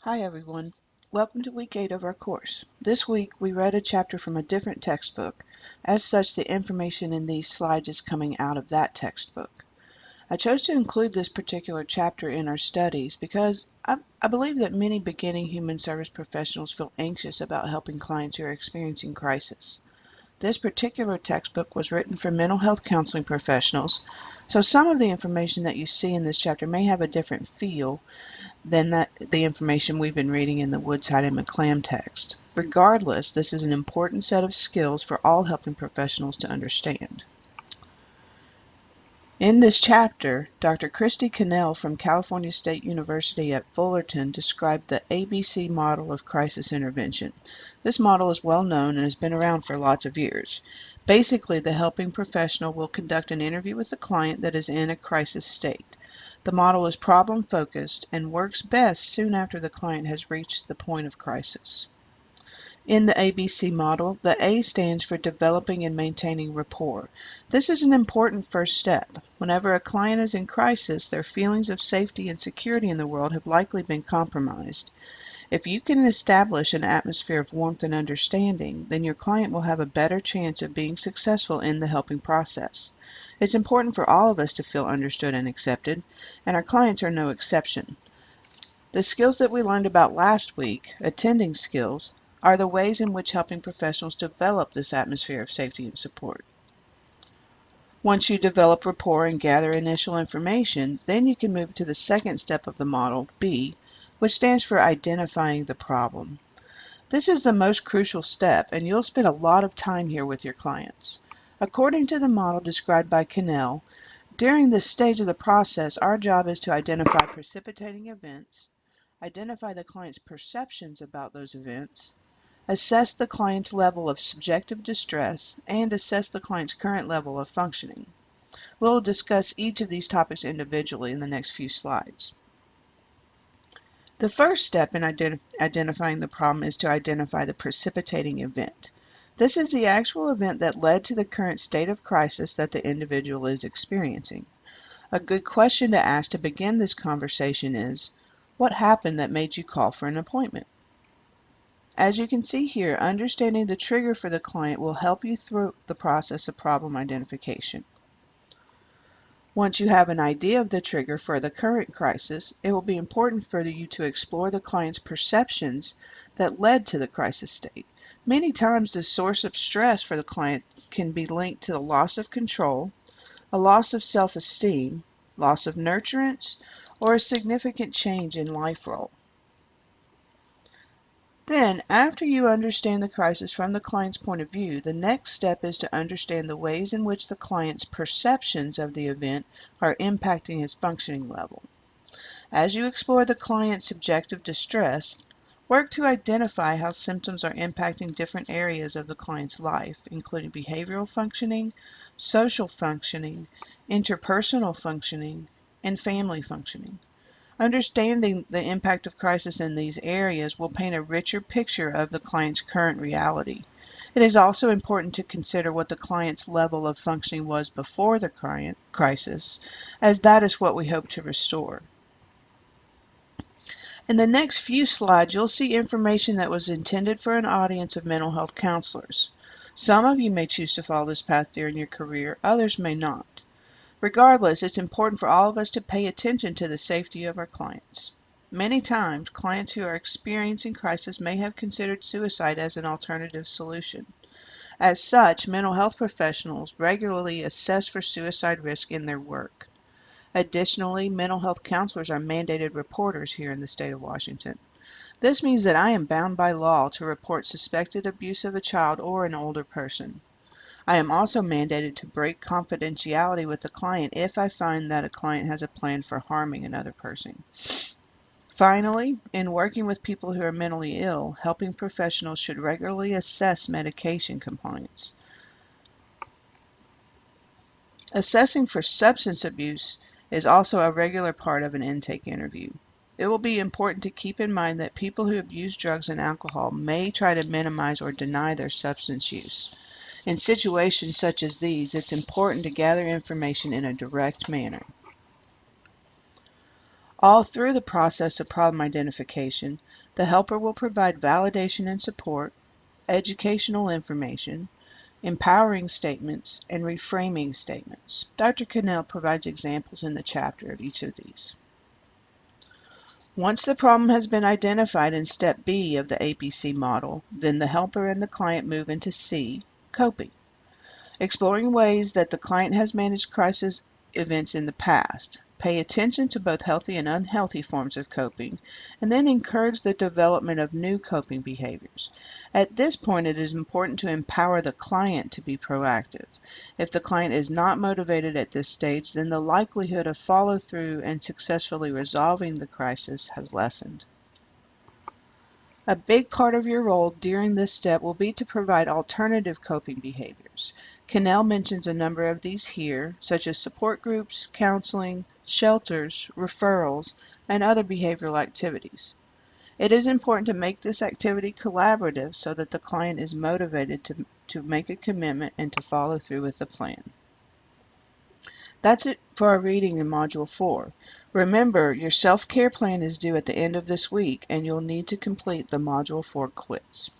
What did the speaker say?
Hi everyone. Welcome to week 8 of our course. This week we read a chapter from a different textbook. As such, the information in these slides is coming out of that textbook. I chose to include this particular chapter in our studies because I believe that many beginning human service professionals feel anxious about helping clients who are experiencing crisis. This particular textbook was written for mental health counseling professionals, so some of the information that you see in this chapter may have a different feel than the information we've been reading in the Woodside and McClam text. Regardless, this is an important set of skills for all helping professionals to understand. In this chapter, Dr. Christy Cannell from California State University at Fullerton described the ABC model of crisis intervention. This model is well known and has been around for lots of years. Basically, the helping professional will conduct an interview with the client that is in a crisis state. The model is problem-focused and works best soon after the client has reached the point of crisis. In the ABC model, the A stands for developing and maintaining rapport. This is an important first step. Whenever a client is in crisis, their feelings of safety and security in the world have likely been compromised. If you can establish an atmosphere of warmth and understanding, then your client will have a better chance of being successful in the helping process. It's important for all of us to feel understood and accepted, and our clients are no exception. The skills that we learned about last week, attending skills, are the ways in which helping professionals develop this atmosphere of safety and support. Once you develop rapport and gather initial information, then you can move to the second step of the model, B, which stands for identifying the problem. This is the most crucial step, and you'll spend a lot of time here with your clients. According to the model described by Cannell, during this stage of the process, our job is to identify precipitating events, identify the client's perceptions about those events, assess the client's level of subjective distress, and assess the client's current level of functioning. We'll discuss each of these topics individually in the next few slides. The first step in identifying the problem is to identify the precipitating event. This is the actual event that led to the current state of crisis that the individual is experiencing. A good question to ask to begin this conversation is, what happened that made you call for an appointment? As you can see here, understanding the trigger for the client will help you through the process of problem identification. Once you have an idea of the trigger for the current crisis, it will be important for you to explore the client's perceptions that led to the crisis state. Many times the source of stress for the client can be linked to the loss of control, a loss of self-esteem, loss of nurturance, or a significant change in life role. Then, after you understand the crisis from the client's point of view, the next step is to understand the ways in which the client's perceptions of the event are impacting his functioning level. As you explore the client's subjective distress, work to identify how symptoms are impacting different areas of the client's life, including behavioral functioning, social functioning, interpersonal functioning, and family functioning. Understanding the impact of crisis in these areas will paint a richer picture of the client's current reality. It is also important to consider what the client's level of functioning was before the crisis, as that is what we hope to restore. In the next few slides, you'll see information that was intended for an audience of mental health counselors. Some of you may choose to follow this path during your career, others may not. Regardless, it's important for all of us to pay attention to the safety of our clients. Many times, clients who are experiencing crisis may have considered suicide as an alternative solution. As such, mental health professionals regularly assess for suicide risk in their work. Additionally, mental health counselors are mandated reporters here in the state of Washington. This means that I am bound by law to report suspected abuse of a child or an older person. I am also mandated to break confidentiality with the client if I find that a client has a plan for harming another person. Finally, in working with people who are mentally ill, helping professionals should regularly assess medication compliance. Assessing for substance abuse is also a regular part of an intake interview. It will be important to keep in mind that people who abuse drugs and alcohol may try to minimize or deny their substance use. In situations such as these, it's important to gather information in a direct manner. All through the process of problem identification, the helper will provide validation and support, educational information, empowering statements, and reframing statements. Dr. Cannell provides examples in the chapter of each of these. Once the problem has been identified in step B of the ABC model, then the helper and the client move into C, coping, exploring ways that the client has managed crisis events in the past. Pay attention to both healthy and unhealthy forms of coping, and then encourage the development of new coping behaviors. At this point, it is important to empower the client to be proactive. If the client is not motivated at this stage, then the likelihood of follow through and successfully resolving the crisis has lessened. A big part of your role during this step will be to provide alternative coping behaviors. Cannell mentions a number of these here, such as support groups, counseling, shelters, referrals, and other behavioral activities. It is important to make this activity collaborative so that the client is motivated to make a commitment and to follow through with the plan. That's it for our reading in Module 4. Remember, your self-care plan is due at the end of this week, and you'll need to complete the Module 4 quiz.